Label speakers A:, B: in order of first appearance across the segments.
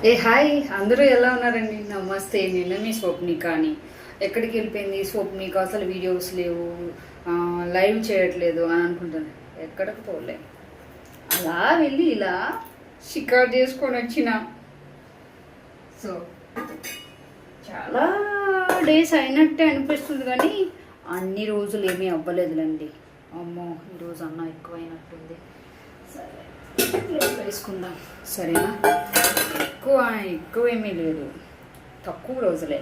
A: ఏ hi, అందరూ ఎలా ఉన్నారండి? నమస్తే, నేను మీ స్వప్నికాని. ఎక్కడికి వెళ్ళిపోయింది స్వప్నిక? అసలు వీడియోస్ లేవు, లైవ్ చేయట్లేదు అని అనుకుంటాను. ఎక్కడికి పోలే, అలా వెళ్ళి ఇలా షికారు చేసుకొని వచ్చిన. సో చాలా డేస్ అయినట్టే అనిపిస్తుంది, కానీ అన్ని రోజులు ఏమీ అవ్వలేదులేండి. అమ్మో, ఈరోజు అన్న ఎక్కువైనట్టుంది. సరే, వేసుకుందాం. సరేనా? ఎక్కువ ఏమీ లేదు, తక్కువ రోజులే.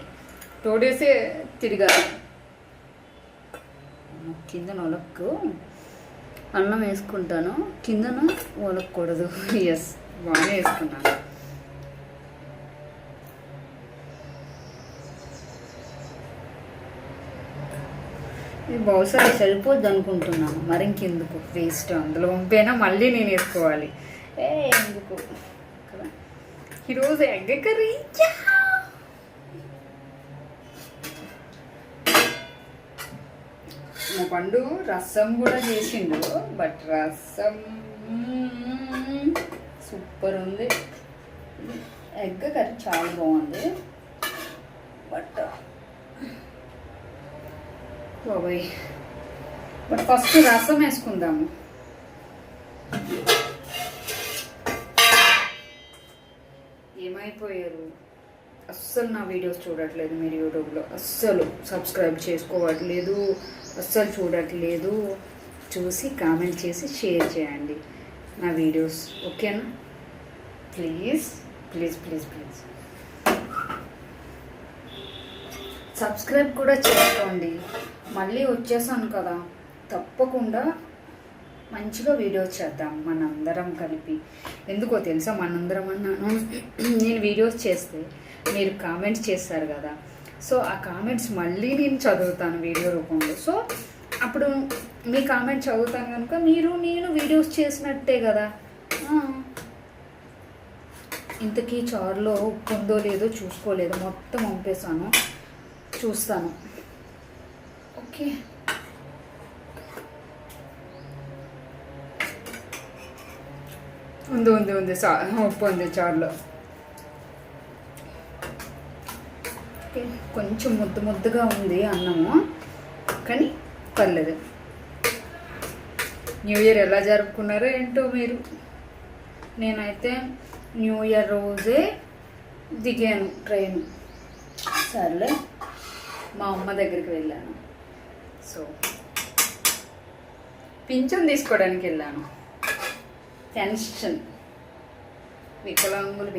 A: 2 డేసే తిరిగారు. కిందన ఒలక్కు అన్నం వేసుకుంటాను, కిందన ఒలక్కూడదు. ఎస్, బాగానే వేసుకున్నాను. ఇది బహుశా సరిపోద్ది అనుకుంటున్నాను. మరి ఇంకెందుకు వేస్ట్, అందులో పంపైనా మళ్ళీ నేను వేసుకోవాలి. ఎందుకు కదా. ఈరోజు ఎగ్ కర్రీ. మా పండు రసం కూడా చేసిండు, బట్ రసం సూపర్ ఉంది. ఎగ్ కర్రీ చాలా బాగుంది, బట్ బాబాయ్ ఫస్ట్ రసం వేసుకుందాము. ఏమైపోయారు, అస్సలు నా వీడియోస్ చూడట్లేదు మీరు యూట్యూబ్లో, అస్సలు సబ్స్క్రైబ్ చేసుకోవట్లేదు, అస్సలు చూడట్లేదు. చూసి కామెంట్ చేసి షేర్ చేయండి నా వీడియోస్, ఓకేనా? Please please please please subscribe కూడా చేసుకోండి. మళ్ళీ వచ్చేసాను కదా, తప్పకుండా మంచిగా వీడియోస్ చేద్దాం మనందరం కలిపి. ఎందుకో తెలుసా, మనందరం అన్నాను. నేను వీడియోస్ చేస్తే మీరు కామెంట్స్ చేస్తారు కదా, సో ఆ కామెంట్స్ మళ్ళీ నేను చదువుతాను వీడియో రూపంలో. సో అప్పుడు మీ కామెంట్స్ చదువుతాను కనుక నేను వీడియోస్ చేసినట్టే కదా. ఇంతకీ చారులో ఉప్పు ఉందో లేదో చూసుకోలేదు, మొత్తం పంపేశాను, చూస్తాను. ఓకే, ఉంది ఉంది ఉంది, ఉప్పు ఉంది చారులో. ఓకే, కొంచెం ముద్దగా ఉంది అన్నము, కానీ పర్లేదు. న్యూ ఇయర్ ఎలా జరుపుకున్నారో ఏంటో మీరు. నేనైతే న్యూ ఇయర్ రోజే దిగాను ట్రైన్. సర్లే, మా అమ్మ దగ్గరికి వెళ్ళాను. సో పింఛన్ తీసుకోవడానికి వెళ్ళాను. టెన్షన్, వికలాంగులు